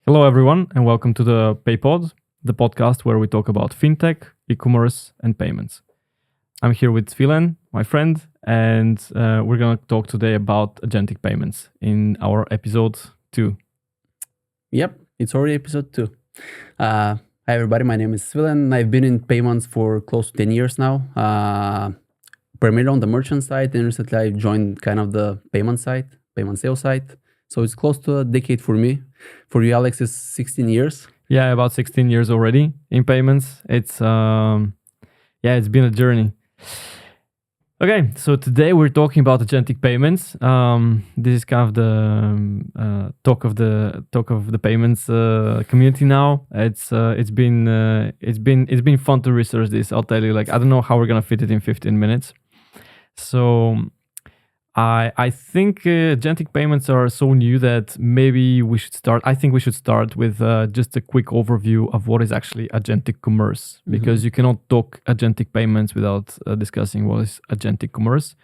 Hello, everyone, and welcome to the PayPod, the podcast where we talk about fintech, e-commerce, and payments. I'm here with Svilen, my friend, and we're going to talk today about agentic payments in our episode 2. Yep, it's already episode 2. Hi, everybody. My name is Svilen. I've been in payments for close to 10 years now, primarily on the merchant side. And recently, I joined kind of the payment sales side. So it's close to a decade for me. For you, Alex, it's 16 years. Yeah, about 16 years already in payments. It's been a journey. Okay, so today we're talking about agentic payments. This is kind of the talk of the payments community now. It's been fun to research this. I'll tell you, I don't know how we're gonna fit it in 15 minutes. So I think agentic payments are so new that maybe we should start. I think we should start with just a quick overview of what is actually agentic commerce, because you cannot talk agentic payments without discussing what is agentic commerce.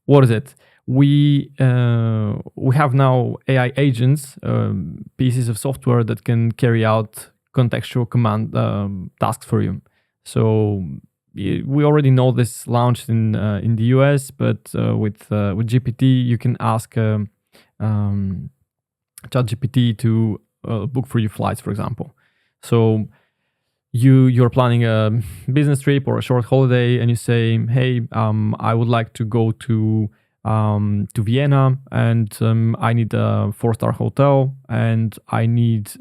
What is it? We have now AI agents, pieces of software that can carry out contextual command tasks for you. So we already know this launched in the US, but with GPT, you can ask ChatGPT to book for you flights, for example. So you're planning a business trip or a short holiday, and you say, "Hey, I would like to go to Vienna, and I need a 4-star hotel, and I need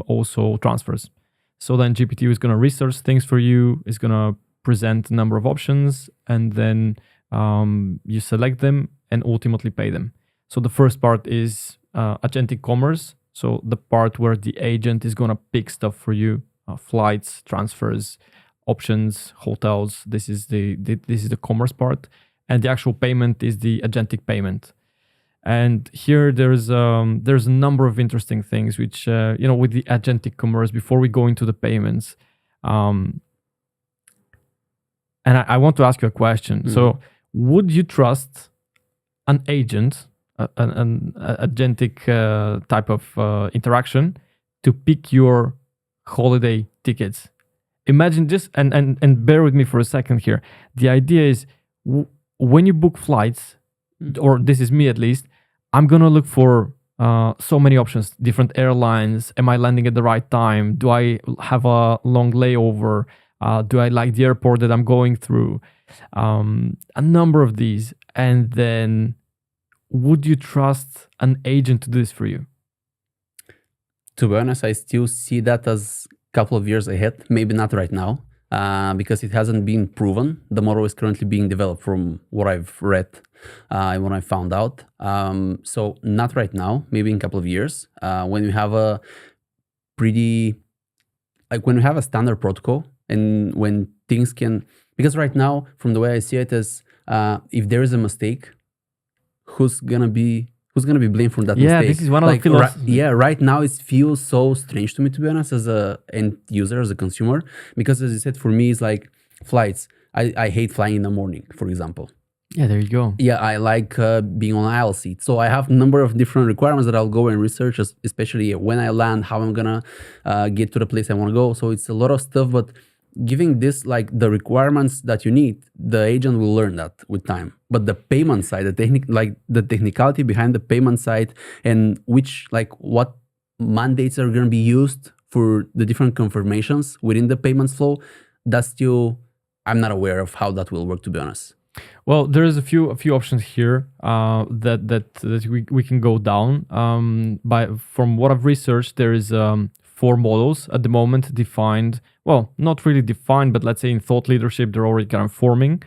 also transfers." So then GPT is going to research things for you. It's going to present a number of options, and then you select them and ultimately pay them. So the first part is agentic commerce. So the part where the agent is going to pick stuff for you, flights, transfers, options, hotels. This is the commerce part, and the actual payment is the agentic payment. And here there's a number of interesting things which with the agentic commerce. Before we go into the payments, and I want to ask you a question. So, would you trust an agent, an agentic type of interaction, to pick your holiday tickets? Imagine just, and bear with me for a second here. The idea is, when you book flights, or this is me at least, I'm going to look for so many options, different airlines. Am I landing at the right time? Do I have a long layover? Do I like the airport that I'm going through? A number of these. And then, would you trust an agent to do this for you? To be honest, I still see that as a couple of years ahead. Maybe not right now, because it hasn't been proven. The model is currently being developed from what I've read and what I found out. So not right now, maybe in a couple of years, when you have a standard protocol, and when things can, because right now, from the way I see it, is if there is a mistake, who's gonna be blamed for that mistake? Yeah, this is one of the philosophies. Right now it feels so strange to me, to be honest, as a end user, as a consumer, because as you said, for me, it's like flights. I hate flying in the morning, for example. Yeah, there you go. Yeah, I like being on aisle seat. So I have a number of different requirements that I'll go and research, especially when I land, how I'm gonna get to the place I want to go. So it's a lot of stuff, but giving this the requirements that you need, the agent will learn that with time. But the payment side, the technicality behind the payment side, and what mandates are going to be used for the different confirmations within the payments flow, that's still, I'm not aware of how that will work, to be honest. Well, there's a few options here that we can go down. From what I've researched, there is 4 models at the moment defined. Well, not really defined, but let's say in thought leadership, they're already kind of forming.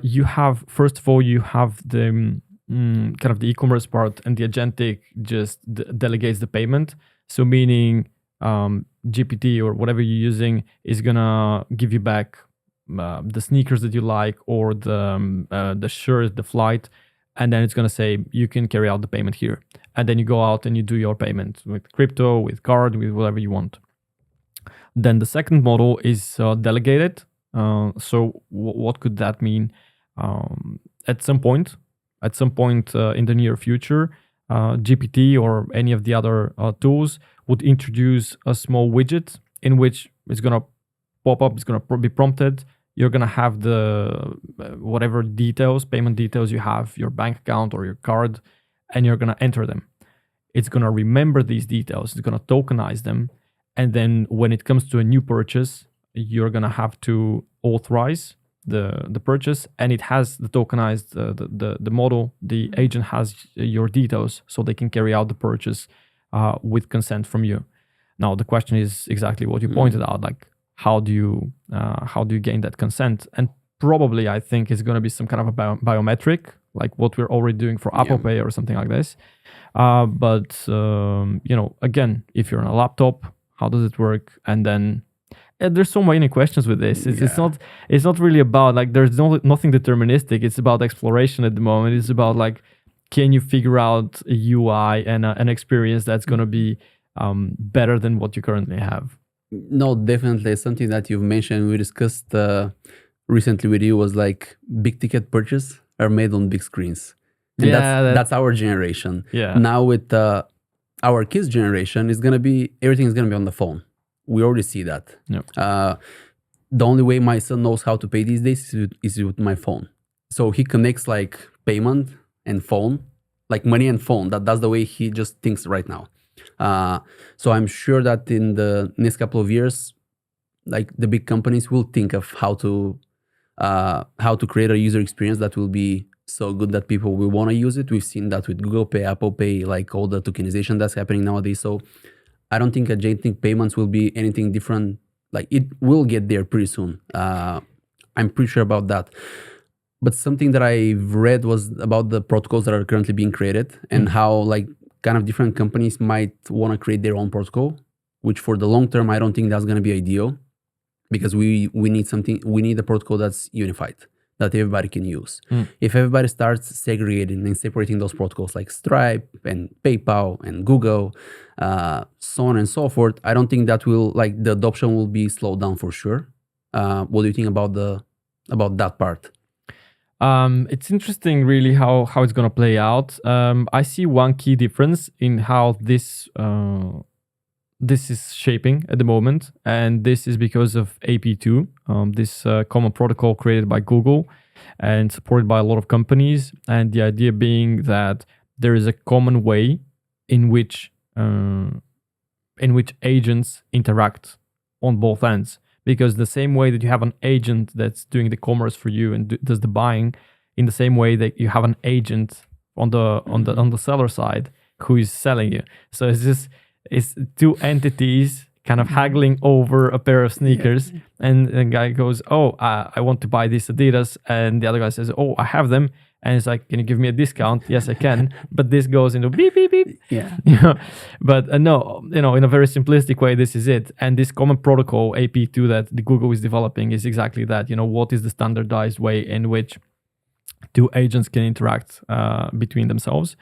You have, first of all, you have the kind of the e-commerce part, and the agentic just delegates the payment. So meaning GPT or whatever you're using is gonna give you back the sneakers that you like, or the shirt, the flight, and then it's gonna say you can carry out the payment here, and then you go out and you do your payment with crypto, with card, with whatever you want. Then the second model is delegated. So what could that mean? At some point in the near future, GPT or any of the other tools would introduce a small widget in which it's going to pop up, it's going to be prompted. You're going to have the whatever details, payment details you have, your bank account or your card, and you're going to enter them. It's going to remember these details. It's going to tokenize them. And then when it comes to a new purchase, you're going to have to authorize the purchase, and it has the tokenized the model. The agent has your details, so they can carry out the purchase with consent from you. Now the question is exactly what you pointed out, like how do you gain that consent? And probably I think it's going to be some kind of a biometric, like what we're already doing for Apple Pay or something like this. But again, if you're on a laptop, how does it work? And then there's so many questions with this. It's not really about like there's nothing deterministic. It's about exploration at the moment. It's about like, can you figure out a UI and an experience that's going to be better than what you currently have? No, definitely. Something that you've mentioned, we discussed recently with you, was like big ticket purchase are made on big screens. And that's our generation. Yeah. Now with our kids' generation, everything's gonna be on the phone. We already see that. Yep. The only way my son knows how to pay these days is with my phone. So he connects like payment and phone, like money and phone. That's the way he just thinks right now. So I'm sure that in the next couple of years, like the big companies will think of how to create a user experience that will be so good that people will want to use it. We've seen that with Google Pay, Apple Pay, like all the tokenization that's happening nowadays. So I don't think Agentic Payments will be anything different. Like it will get there pretty soon. I'm pretty sure about that. But something that I've read was about the protocols that are currently being created and how like kind of different companies might want to create their own protocol, which for the long term, I don't think that's going to be ideal, because we need a protocol that's unified, that everybody can use. If everybody starts segregating and separating those protocols like Stripe and PayPal and Google, so on and so forth, I don't think that will, like, the adoption will be slowed down for sure. What do you think about that part? It's interesting really how it's going to play out. I see one key difference in how this is shaping at the moment, and this is because of AP2, this common protocol created by Google and supported by a lot of companies. And the idea being that there is a common way in which agents interact on both ends. Because the same way that you have an agent that's doing the commerce for you and does the buying, in the same way that you have an agent on the seller side who is selling you. So it's two entities kind of haggling over a pair of sneakers, and the guy goes, "Oh, I want to buy these Adidas," and the other guy says, "Oh, I have them." And it's like, "Can you give me a discount?" "Yes, I can." But this goes into beep, beep, beep. Yeah. But no, in a very simplistic way, this is it. And this common protocol, AP2, that the Google is developing is exactly that. What is the standardized way in which two agents can interact between themselves?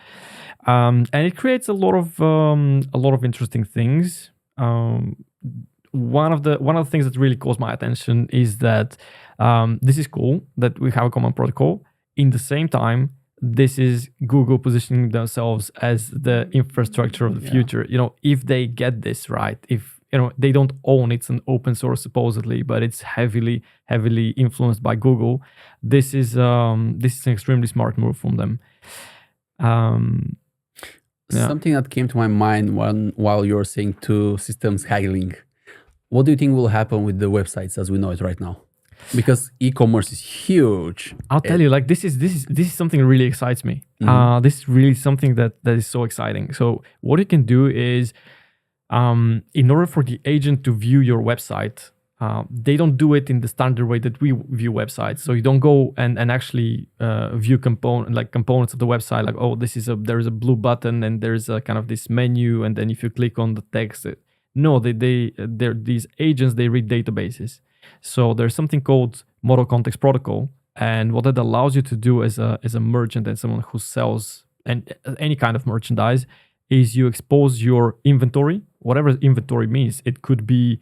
And it creates a lot of interesting things. One of the things that really caught my attention is that this is cool that we have a common protocol. In the same time, this is Google positioning themselves as the infrastructure of the future. If they get this right, if they don't own it's an open source supposedly, but it's heavily influenced by Google. This is an extremely smart move from them. Something that came to my mind while you're saying two systems haggling. What do you think will happen with the websites as we know it right now? Because e-commerce is huge. I'll tell you, like this is something that really excites me. This is really something that is so exciting. So what you can do is, in order for the agent to view your website, they don't do it in the standard way that we view websites. So you don't go and actually view components of the website, like, oh, there is a blue button and there's a kind of this menu, and then if you click on the text, no, these agents, they read databases. So there's something called Model Context Protocol, and what that allows you to do as a merchant and someone who sells any kind of merchandise is you expose your inventory, whatever inventory means. It could be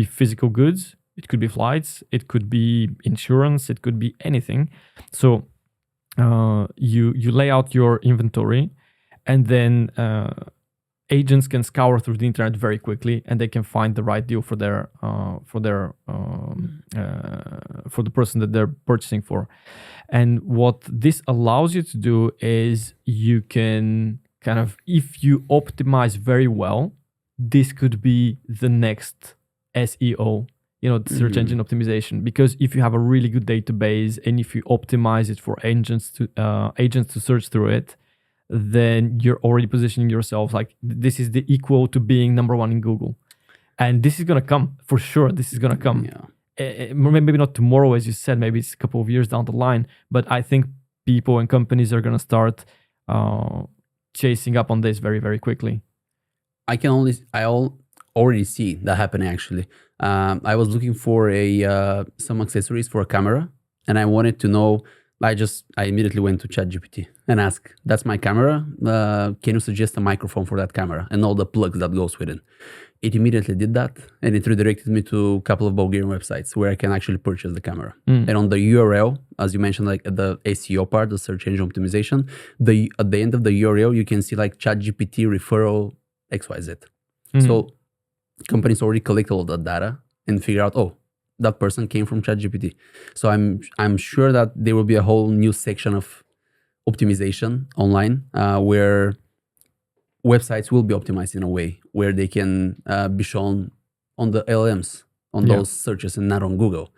physical goods, it could be flights, it could be insurance, it could be anything. So you lay out your inventory, and then agents can scour through the internet very quickly, and they can find the right deal for the person that they're purchasing for. And what this allows you to do is you can kind of, if you optimize very well, this could be the next SEO, the search engine optimization. Because if you have a really good database and if you optimize it for agents to search through it, then you're already positioning yourself like this is the equal to being number one in Google. And this is going to come for sure. This is going to come. Maybe not tomorrow, as you said, maybe it's a couple of years down the line, but I think people and companies are going to start chasing up on this very, very quickly. I already see that happening actually. I was looking for some accessories for a camera, and I wanted to know. I immediately went to ChatGPT and asked, "That's my camera. Can you suggest a microphone for that camera and all the plugs that goes with it?" It immediately did that, and it redirected me to a couple of Bulgarian websites where I can actually purchase the camera. And on the URL, as you mentioned, like at the SEO part, the search engine optimization, at the end of the URL, you can see like ChatGPT referral XYZ. So companies already collect all that data and figure out, oh, that person came from ChatGPT. So I'm sure that there will be a whole new section of optimization online where websites will be optimized in a way where they can be shown on the LLMs, on those searches, and not on Google.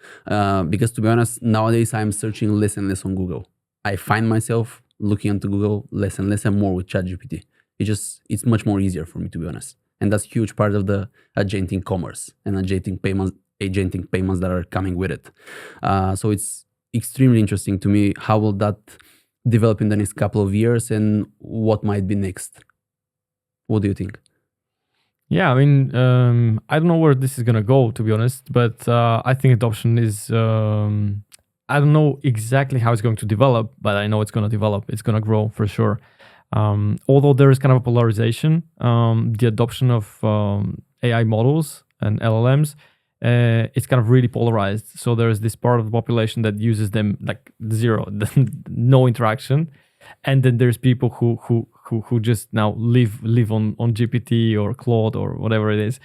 Because to be honest, nowadays I'm searching less and less on Google. I find myself looking into Google less and less and more with ChatGPT. It's much more easier for me, to be honest. And that's a huge part of the agentic commerce and agentic payments that are coming with it. So it's extremely interesting to me. How will that develop in the next couple of years, and what might be next? What do you think? Yeah, I mean, I don't know where this is going to go, to be honest, but I think adoption is, I don't know exactly how it's going to develop, but I know it's going to develop. It's going to grow for sure. Although there is kind of a polarization, the adoption of AI models and LLMs, it's kind of really polarized. So there's this part of the population that uses them like zero, no interaction. And then there's people who just now live on GPT or Claude or whatever it is.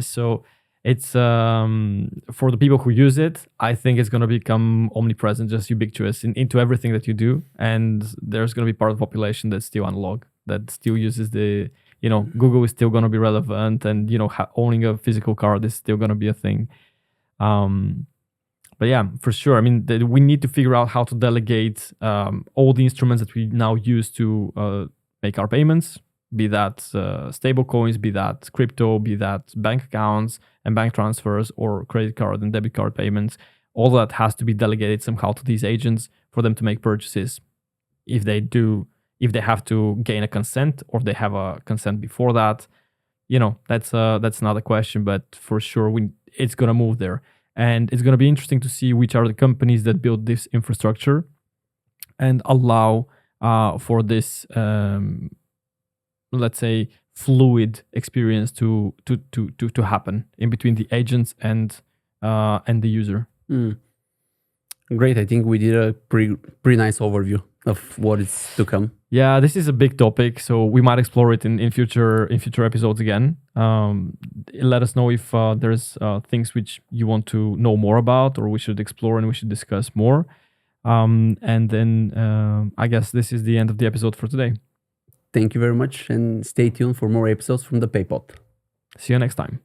So it's for the people who use it, I think it's going to become omnipresent, just ubiquitous into everything that you do. And there's going to be part of the population that's still analog, that still uses Google is still going to be relevant, and owning a physical card is still going to be a thing. But yeah, for sure. I mean, we need to figure out how to delegate all the instruments that we now use to make our payments, be that stable coins, be that crypto, be that bank accounts and bank transfers, or credit card and debit card payments. All that has to be delegated somehow to these agents for them to make purchases. If they have to gain a consent, or they have a consent before that, that's another question. But for sure, it's going to move there. And it's going to be interesting to see which are the companies that build this infrastructure and allow for this, let's say, fluid experience to happen in between the agents and the user. Great. I think we did a pretty nice overview of what is to come. Yeah, this is a big topic, so we might explore it in future episodes again. Let us know if there's things which you want to know more about, or we should explore and we should discuss more. And then I guess this is the end of the episode for today. Thank you very much, and stay tuned for more episodes from the PayPod. See you next time.